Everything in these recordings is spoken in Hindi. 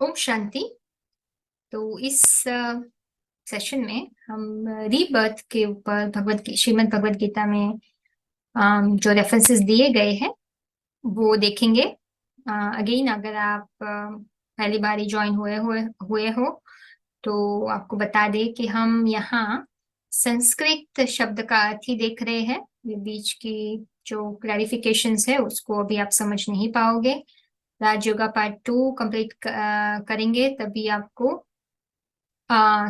ओम शांति। तो इस सेशन में हम रीबर्थ के ऊपर श्रीमद् भगवत गीता में जो रेफरेंसेस दिए गए हैं वो देखेंगे। अगेन अगर आप पहली बार ही ज्वाइन हुए हो तो आपको बता दें कि हम यहाँ संस्कृत शब्द का अर्थ ही देख रहे हैं। ये बीच की जो क्लैरिफिकेशंस है उसको अभी आप समझ नहीं पाओगे। राजयोगा पार्ट 2 कंप्लीट करेंगे तभी आपको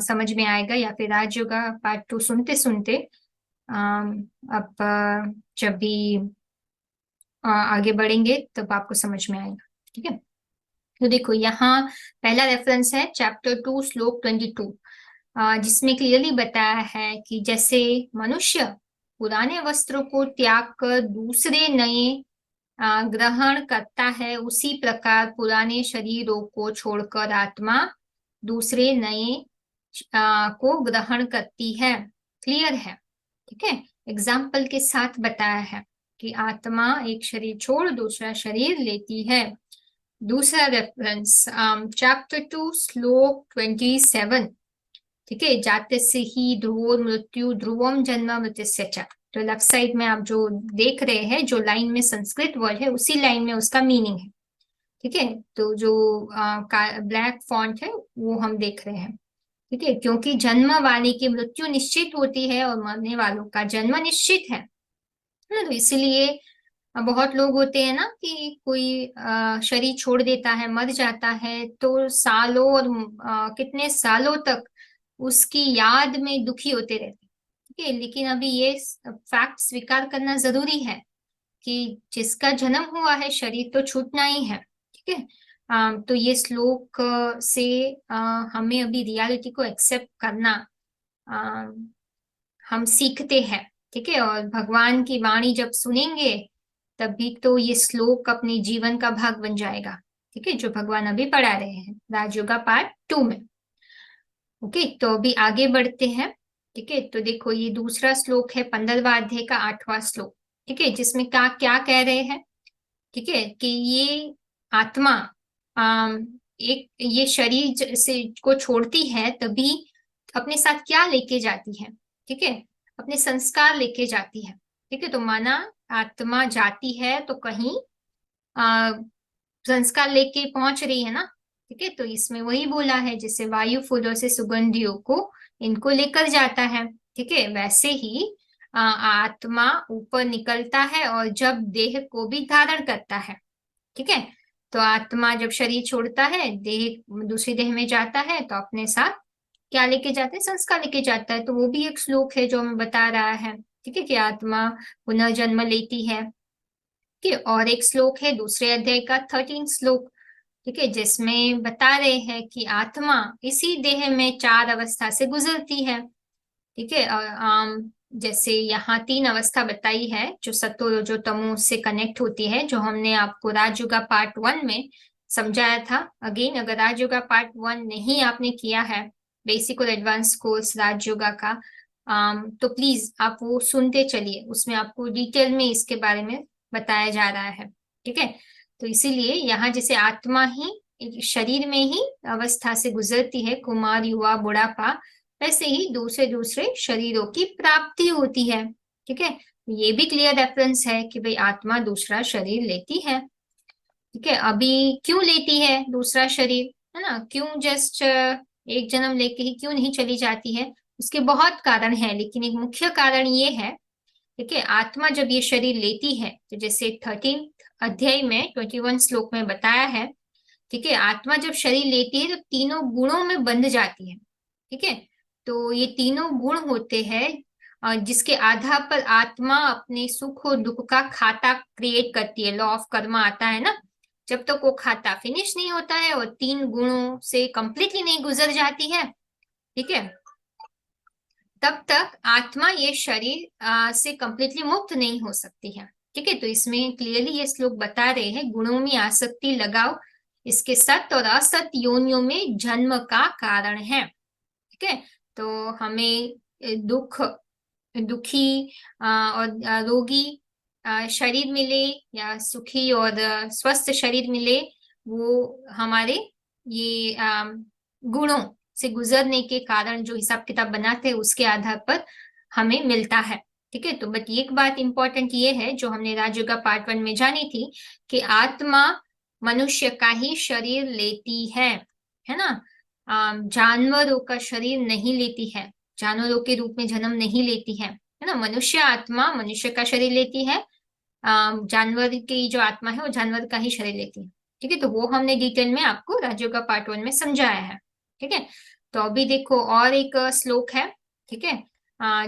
समझ में आएगा, या फिर राजयोगा पार्ट 2 सुनते सुनते आप जब भी आगे बढ़ेंगे तब आपको समझ में आएगा। ठीक है, तो देखो यहाँ पहला रेफरेंस है चैप्टर 2 श्लोक 22, जिसमें क्लियरली बताया है कि जैसे मनुष्य पुराने वस्त्रों को त्याग कर दूसरे नए ग्रहण करता है, उसी प्रकार पुराने शरीरों को छोड़कर आत्मा दूसरे नए को ग्रहण करती है। क्लियर है? ठीक है, एग्जाम्पल के साथ बताया है कि आत्मा एक शरीर छोड़ दूसरा शरीर लेती है। दूसरा रेफरेंस चैप्टर 2 श्लोक 27, ठीक है, जातस्य ही ध्रुवो मृत्यु ध्रुवम जन्म मृत्युस्य च। तो लेफ्ट साइड में आप जो देख रहे हैं, जो लाइन में संस्कृत वर्ड है उसी लाइन में उसका मीनिंग है। ठीक है, तो जो ब्लैक फॉन्ट है वो हम देख रहे हैं। ठीक है, क्योंकि जन्म वाले की मृत्यु निश्चित होती है और मरने वालों का जन्म निश्चित है ना। तो इसलिए बहुत लोग होते हैं ना कि कोई शरीर छोड़ देता है, मर जाता है, तो सालों और कितने सालों तक उसकी याद में दुखी होते रहते हैं। ठीक है, लेकिन अभी ये फैक्ट स्वीकार करना जरूरी है कि जिसका जन्म हुआ है शरीर तो छूटना ही है। ठीक है, तो ये श्लोक से हमें अभी रियलिटी को एक्सेप्ट करना हम सीखते हैं। ठीक है, और भगवान की वाणी जब सुनेंगे तभी तो ये श्लोक अपने जीवन का भाग बन जाएगा। ठीक है, जो भगवान अभी पढ़ा रहे हैं राजयोगा पार्ट 2 में। ओके, तो अभी आगे बढ़ते हैं। ठीक है, तो देखो ये दूसरा श्लोक है 15वां अध्याय का 8वां श्लोक। ठीक है, जिसमें क्या क्या कह रहे हैं? ठीक है, कि ये आत्मा एक ये शरीर से को छोड़ती है तभी अपने साथ क्या लेके जाती है? ठीक है, अपने संस्कार लेके जाती है। ठीक है, तो माना आत्मा जाती है तो कहीं आ, संस्कार लेके पहुंच रही है ना। ठीक है, तो इसमें वही बोला है जैसे वायु फूलों से सुगंधियों को इनको लेकर जाता है। ठीक है, वैसे ही आत्मा ऊपर निकलता है और जब देह को भी धारण करता है। ठीक है, तो आत्मा जब शरीर छोड़ता है, देह दूसरी देह में जाता है, तो अपने साथ क्या लेके जाते हैं? संस्कार लेके जाता है। तो वो भी एक श्लोक है जो हमें बता रहा है। ठीक है, कि आत्मा पुनर्जन्म लेती है। ठीक है, और एक श्लोक है दूसरे अध्याय का 13 श्लोक। ठीक है, जिसमें बता रहे हैं कि आत्मा इसी देह में 4 अवस्था से गुजरती है। ठीक है, जैसे यहाँ 3 अवस्था बताई है जो सत्व रजो तमो से कनेक्ट होती है, जो हमने आपको राजयोगा पार्ट 1 में समझाया था। अगेन अगर राजयोगा पार्ट 1 नहीं आपने किया है, बेसिक और एडवांस कोर्स राजयोगा का, तो प्लीज आप वो सुनते चलिए, उसमें आपको डिटेल में इसके बारे में बताया जा रहा है। ठीक है, तो इसीलिए यहाँ जैसे आत्मा ही एक शरीर में ही अवस्था से गुजरती है, कुमार युवा बुढ़ापा, वैसे ही दूसरे दूसरे शरीरों की प्राप्ति होती है। ठीक है, ये भी क्लियर रेफरेंस है कि भाई आत्मा दूसरा शरीर लेती है। ठीक है, अभी क्यों लेती है दूसरा शरीर, है ना? क्यों जस्ट एक जन्म लेके ही क्यों नहीं चली जाती है? उसके बहुत कारण है, लेकिन एक मुख्य कारण ये है। ठीक है, आत्मा जब ये शरीर लेती है, तो जैसे 13 अध्याय में 21 श्लोक में बताया है। ठीक है, आत्मा जब शरीर लेती है तो तीनों गुणों में बंध जाती है। ठीक है, तो ये तीनों गुण होते हैं जिसके आधार पर आत्मा अपने सुख और दुख का खाता क्रिएट करती है। लॉ ऑफ कर्मा आता है ना, जब तक वो खाता फिनिश नहीं होता है और 3 गुणों से कंप्लीटली नहीं गुजर जाती है, ठीक है, तब तक आत्मा ये शरीर से कंप्लीटली मुक्त नहीं हो सकती है। ठीक है, तो इसमें क्लियरली ये श्लोक बता रहे हैं गुणों में आसक्ति लगाओ, इसके सत्य और असत्य योनियों में जन्म का कारण है। ठीक है, तो हमें दुखी और रोगी शरीर मिले या सुखी और स्वस्थ शरीर मिले, वो हमारे ये गुणों से गुजरने के कारण जो हिसाब किताब बनाते हैं उसके आधार पर हमें मिलता है। ठीक है, तो बट एक बात इंपॉर्टेंट ये है जो हमने राजयोगा पार्ट 1 में जानी थी कि आत्मा मनुष्य का ही शरीर लेती है ना। जानवरों का शरीर नहीं लेती है, जानवरों के रूप में जन्म नहीं लेती है ना। मनुष्य आत्मा मनुष्य का शरीर लेती है, जानवर की जो आत्मा है वो जानवर का ही शरीर लेती है। ठीक है, तो वो हमने डिटेल में आपको राजयोगा पार्ट 1 में समझाया है। ठीक है, तो अभी देखो और एक श्लोक है। ठीक है,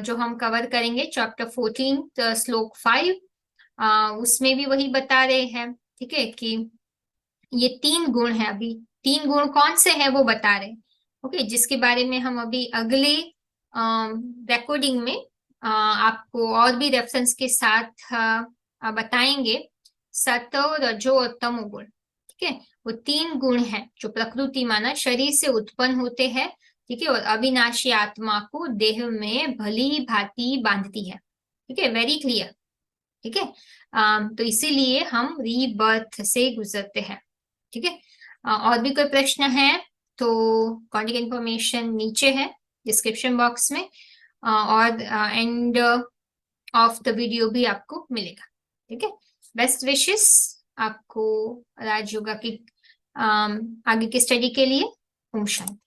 जो हम कवर करेंगे चैप्टर 14 श्लोक 5। उसमें भी वही बता रहे हैं। ठीक है, कि ये 3 गुण है, अभी 3 गुण कौन से हैं वो बता रहे हैं। ओके, जिसके बारे में हम अभी अगले रिकॉर्डिंग में आपको और भी रेफरेंस के साथ बताएंगे। सतो रजो और तमो गुण। ठीक है, वो 3 गुण हैं जो प्रकृति माना शरीर से उत्पन्न होते हैं। ठीक है, और अविनाशी आत्मा को देह में भली भांति बांधती है। ठीक है, वेरी क्लियर। ठीक है, तो इसीलिए हम रीबर्थ से गुजरते हैं। ठीक है, और भी कोई प्रश्न है तो कॉन्टेक्ट इन्फॉर्मेशन नीचे है डिस्क्रिप्शन बॉक्स में, और एंड ऑफ द वीडियो भी आपको मिलेगा। ठीक है, बेस्ट विशेस आपको राजयोगा की आगे की स्टडी के लिए। ओम शांति।